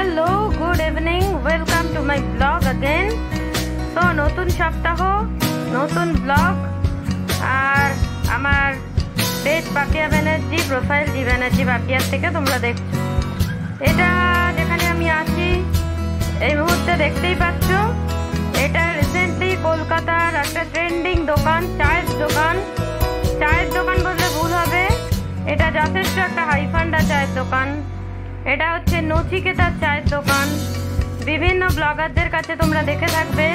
Hello, good evening. Welcome to my vlog again. So নতুন সপ্তাহ, নতুন ব্লগ আর আমার পেজ পাপিয়া ব্যানার্জি, প্রোফাইল জি ব্যানার্জি পাপিয়ার থেকে তোমরা দেখছো। এটা যেখানে আমি আছি এই মুহূর্তে দেখতেই পাচ্ছ, এটা রিসেন্টলি কলকাতার একটা ট্রেন্ডিং দোকান, চায়ের দোকান। চায়ের দোকান বললে ভুল হবে, এটা যথেষ্ট একটা হাইফান্ডা চায়ের দোকান। এটা হচ্ছে নচিকেতার চায়ের দোকান। বিভিন্ন ব্লগারদের কাছে তোমরা দেখে থাকবে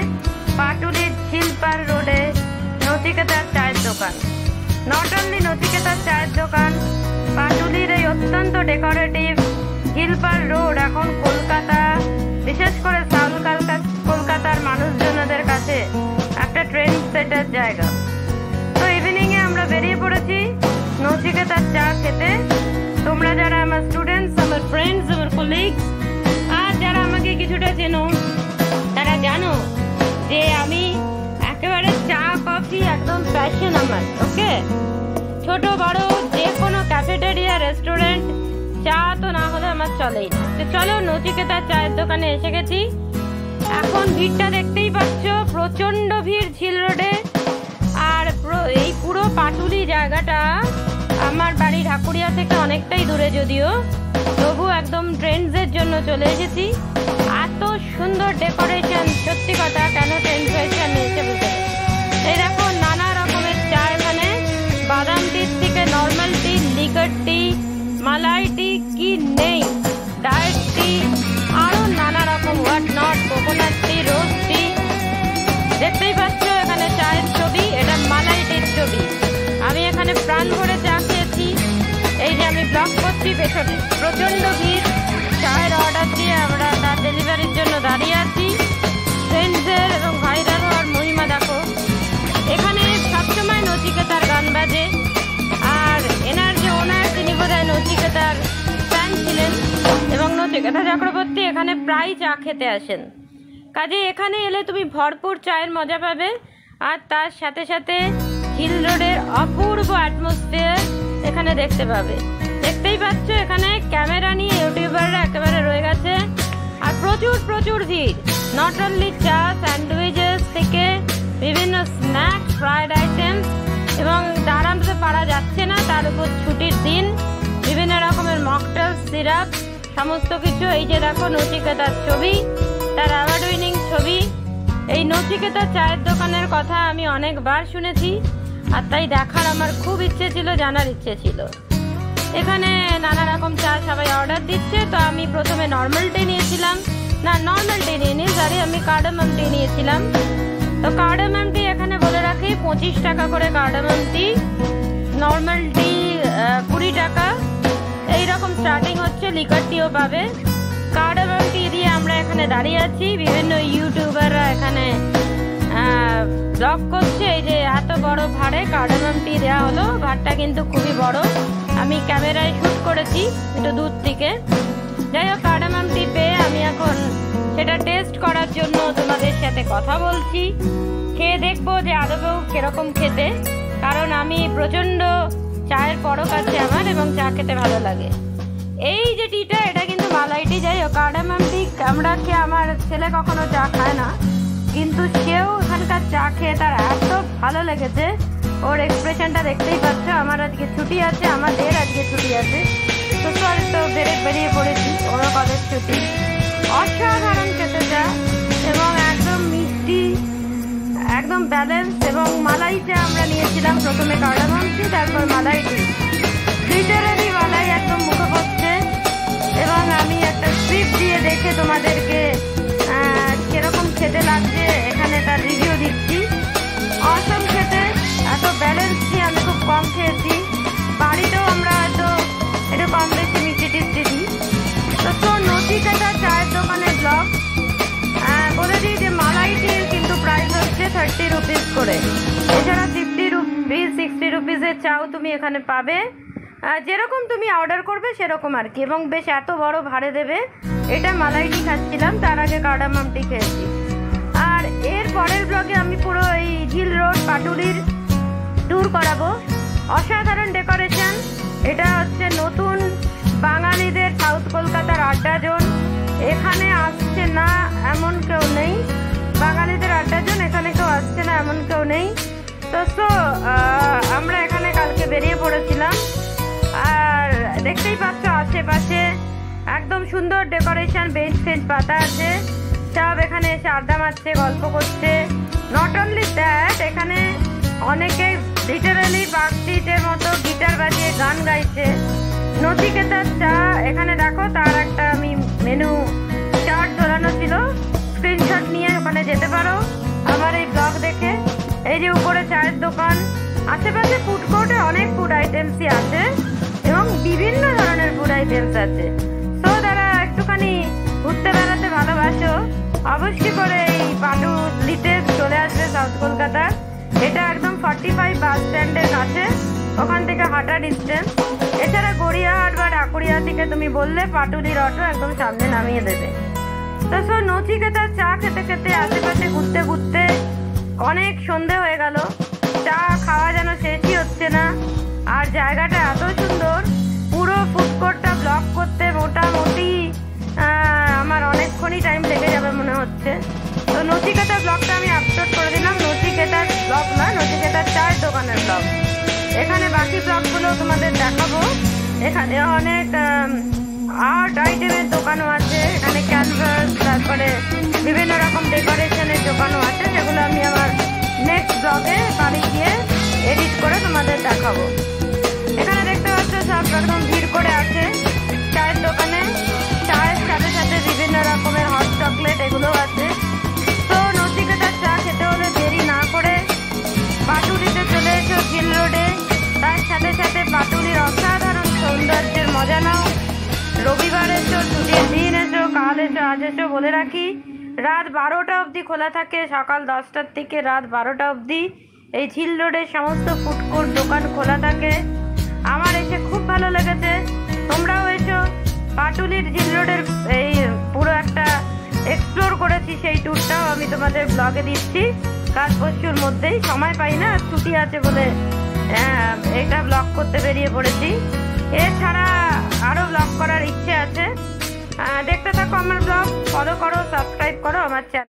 পাটুলির ঝিলপার রোডে নচিকেতার চায়ের দোকান। নট অনলি নচিকেতার চায়ের দোকান, পাটুলির এই অত্যন্ত ডেকোরেটিভ ঝিলপার রোড এখন কলকাতা, বিশেষ করে সাউথ কলকাতার মানুষজনদের কাছে একটা ট্রেন্ড সেটার জায়গা। তো ইভিনিংয়ে আমরা বেরিয়ে পড়েছি নচিকেতার চা খেতে। তোমরা যারা আমার স্টুডেন্টস, আমার ফ্রেন্ডস, আমার কলিগস আর যারা আমাকে কিছুটা চেনো, তারা জানো যে আমি একেবারে চা কফি একদম প্যাশন আমার। ওকে, ছোট বড় যে কোনো ক্যাফেটেরিয়া, রেস্টুরেন্ট, চা তো না হলে আমার চলেই না। তো চলো নচিকেতার চায়ের দোকানে এসে গেছি। এখন ভিড়টা দেখতেই পাচ্ছ, প্রচণ্ড ভিড় ঝিল রোডে। আর এই পুরো পাটুলি জায়গাটা আমার বাড়ি ঢাকুরিয়া থেকে অনেকটাই দূরে, যদিও তবু একদম ট্রেন্ডসের জন্য চলে এসেছি। এত সুন্দর ডেকোরেশন, সত্যি কথা কেন ট্রেন্ডস হয়েছে আমি এসে বুঝতে। এই দেখো নানা রকমের চা এখানে, বাদাম টি থেকে নর্মাল টি, লিকার টি, মালাই টি, কি নেই, ডায়েট টি, আরও নানা রকম হোয়াট নট, কোকোনাট টি, রোজ টি। দেখতেই পাচ্ছ এখানে চায়ের ছবি, এটা মালাই টির ছবি। আমি এখানে প্রাণ ভরে চা খেয়েছি। এই যে আমি ব্লগ করছি, পেছনে প্রচণ্ড ভিড়। চায়ের অর্ডার দিয়ে আমরা তার ডেলিভারির জন্য দাঁড়িয়ে আছি। ফ্রেন্ডসের এবং ভাইরাল হওয়ার মহিমা দেখো। এখানে সবসময় নচিকেতার গান বাজে। আর এনার যে ওনার, তিনি বোধহয় নচিকেতার ফ্যান ছিলেন এবং নচিকেতা চক্রবর্তী এখানে প্রায় চা খেতে আসেন। কাজে এখানে এলে তুমি ভরপুর চায়ের মজা পাবে। আর তার সাথে সাথে হিল রোডের অপূর্ব অ্যাটমসফিয়ার এখানে দেখতে পাবে। দেখতেই পাচ্ছ এখানে ক্যামেরা নিয়ে ইউটিউবাররা একেবারে রয়ে গেছে। আর প্রচুর প্রচুর ভিড়। নট অনলি চা, স্যান্ডউইচেস থেকে বিভিন্ন স্ন্যাক্স, ফ্রাইড আইটেমস, এবং আরামসে পারা যাচ্ছে না, তার উপর ছুটির দিন, বিভিন্ন রকমের মকটেল, সিরাপ, সমস্ত কিছু। এই যে দেখো নচিকেতার ছবি, তার অ্যাওয়ার্ড উইনিং ছবি। এই নচিকেতার চায়ের দোকানের কথা আমি অনেকবার শুনেছি, আর তাই দেখার আমার খুব ইচ্ছে ছিল, জানার ইচ্ছে ছিল। এখানে নানা রকম চা সবাই অর্ডার দিচ্ছে। তো আমি প্রথমে নর্মাল টি নিয়েছিলাম, না নর্মাল টি নিইনি, সরি, আমি কার্ডামাম টি নিয়েছিলাম। তো কার্ডামাম টি এখানে বলে রাখি 25 টাকা করে কার্ডামাম টি, নর্মাল টি 20 টাকা, এইরকম স্টার্টিং হচ্ছে। লিকার টিও পাবে। কার্ডামাম টি দিয়ে আমরা এখানে দাঁড়িয়ে আছি। বিভিন্ন ইউটিউবাররা এখানে ব্লগ করছে। এই যে এত বড় ভাড়ে কার্ডামাম টি দেওয়া হলো, ভাড়টা কিন্তু খুবই বড়। আমি ক্যামেরায় শ্যুট করেছি একটু দূর থেকে। যাই হোক, কার্ডামাম টি পেয়ে আমি এখন সেটা টেস্ট করার জন্য তোমাদের সাথে কথা বলছি। খেয়ে দেখবো যে আদৌ কিরকম খেতে, কারণ আমি প্রচণ্ড চায়ের পরক আছে আমার এবং চা খেতে ভালো লাগে। এই যে টিটা, এটা কিন্তু মালাই টি। যাই হোক, কার্ডামাম টি আমরা খেয়ে, আমার ছেলে কখনো চা খায় না, কিন্তু সেও এখানকার চা খেয়ে তার এত ভালো লেগেছে। ওর এক্সপ্রেশনটা দেখতেই পাচ্ছ। আমার আজকে ছুটি আছে, আমাদের আজকে ছুটি আছে, তো সরি, তো বেরিয়ে পড়েছি, ওরও কলেজ ছুটি। অসাধারণ খেতে চা এবং একদম মিষ্টি, একদম ব্যালেন্স। এবং মালাই চা আমরা নিয়েছিলাম, প্রথমে কার্ডামাম টি, তারপর মালাই টি। লিটারালি মালাই একদম মুখে পড়ছে। এবং আমি একটা স্ক্রিপ্ট দিয়ে দেখে তোমাদেরকে কিরকম খেতে লাগছে এখানে তার রিভিউ দিচ্ছি। অসম খেতে, এত ব্যালেন্স দিয়ে আমি খুব কম খেয়েছি। বাড়িতেও আমরা হয়তো একটু কম বেশি মিষ্টি টিষ্টি দিই। তো নচিকেতার চায়ের দোকানের ব্লগ বলে দিই যে মালাইটির কিন্তু প্রাইস হচ্ছে 30 রুপিস করে। এছাড়া 50 রুপিস, 60 রুপিসের চাও তুমি এখানে পাবে, যেরকম তুমি অর্ডার করবে সেরকম আর কি। এবং বেশ এত বড় ভাড়ে দেবে। এটা মালাই টি খাচ্ছিলাম, তার আগে কার্ডামাম টি খেয়েছি। আর এর পরের ব্লগে আমি পুরো এই ঝিল রোড পাটুলির ট্যুর করাবো। অসাধারণ ডেকোরেশন। এটা হচ্ছে নতুন বাঙালিদের সাউথ কলকাতার আড্ডা জোন। এখানে আসছে না এমন কেউ নেই, বাঙালিদের আড্ডাজন এখানে কেউ আসছে না এমন কেউ নেই। তো আমরা এখানে কালকে বেরিয়ে পড়েছিলাম। আর দেখতেই পাচ্ছ আশেপাশে একদম সুন্দর ডেকোরেশন, বেঞ্চ ফেঞ্চ পাতা আছে, সব এখানে এসে আড্ডা মারছে, গল্প করছে। নট অনলি দ্যাট, এখানে অনেকে লিটারালি পার্কস্ট্রিটের মতো গিটার বাজিয়ে গান গাইছে। নচিকেতার চা এখানে দেখো, তার একটা আমি মেনু চার্ট ঝোলানো ছিল, স্ক্রিনশট নিয়ে ওখানে যেতে পারো আমার এই ব্লগ দেখে। এই যে উপরে চায়ের দোকান, আশেপাশে ফুড কোর্টে অনেক ফুড আইটেমসই আছে এবং বিভিন্ন ধরনের ফুড আইটেমস আছে। সো যারা একটুখানি ঘুরতে বেড়াতে ভালোবাসো অবশ্যই করে এই পাটুলিতে চলে আসবে, সাউথ কলকাতার। এটা একদম 45 বাস স্ট্যান্ডের কাছে, ওখান থেকে হাঁটা ডিস্টেন্স। এছাড়া গড়িয়াহাট বা ঢাকুরিয়া থেকে তুমি বললে পাটুলির অটো একদম সামনে নামিয়ে দেবে। তো নচিকেতার চা খেতে খেতে আশেপাশে ঘুরতে ঘুরতে অনেক সন্ধে হয়ে গেল, চা খাওয়া যেন শেষই হচ্ছে না। আর জায়গাটা এত সুন্দর, পুরো ফুড কোর্টটা ব্লক করতে মোটামুটি আমার অনেকক্ষণই টাইম লেগে যাবে মনে হচ্ছে। তো নচিকেতার ব্লগটা আমি আপলোড করে দিলাম, নচিকেতার ব্লগ না, নচিকেতার চায়ের দোকানের ব্লগ। এখানে বাকি ব্লগগুলো তোমাদের দেখাবো। এখানে অনেক আর্ট আইটেমের দোকানও আছে, এখানে ক্যানভাস, তারপরে বিভিন্ন রকম ডেকোরেশনের দোকানও আছে, যেগুলো আমি আমার নেক্সট ব্লগে বাড়ি গিয়ে এডিট করে তোমাদের দেখাবো। এখানে দেখতে পাচ্ছ সব একদম ভিড় করে আছে চায়ের দোকানে, চায়ের সাথে সাথে বিভিন্ন রকমের হট চকলেট এগুলোও আছে। তো নচিকেতার চা খেতে হলে দেরি না করে পাটুলিতে চলে এসো, ঝিল রোডে। তার সাথে সাথে পাটুলির অসাধারণ সৌন্দর্যের মজা নাও। রবিবার এসো, ছুটির দিন এসো, কাল এসো, আজ এসো। বলে রাখি, রাত 12টা অবধি খোলা থাকে, সকাল 10টার থেকে রাত 12টা অবধি এই ঝিল রোডের সমস্ত ফুড কোর্ট দোকান খোলা থাকে। আমার এসে খুব ভালো লেগেছে, তোমরাও এসো। পাটুলির ঝিল রোডের এই পুরো একটা এক্সপ্লোর করেছি, সেই ট্যুরটাও আমি তোমাদের ব্লগে দিচ্ছি কাল পরশুর মধ্যেই। সময় পাই না, ছুটি আছে বলে এটা ব্লগ করতে বেরিয়ে পড়েছি। এছাড়া আরও ব্লগ করার ইচ্ছে আছে। দেখতে থাকো আমার ব্লগ, ফলো করো, সাবস্ক্রাইব করো আমার চ্যানেল।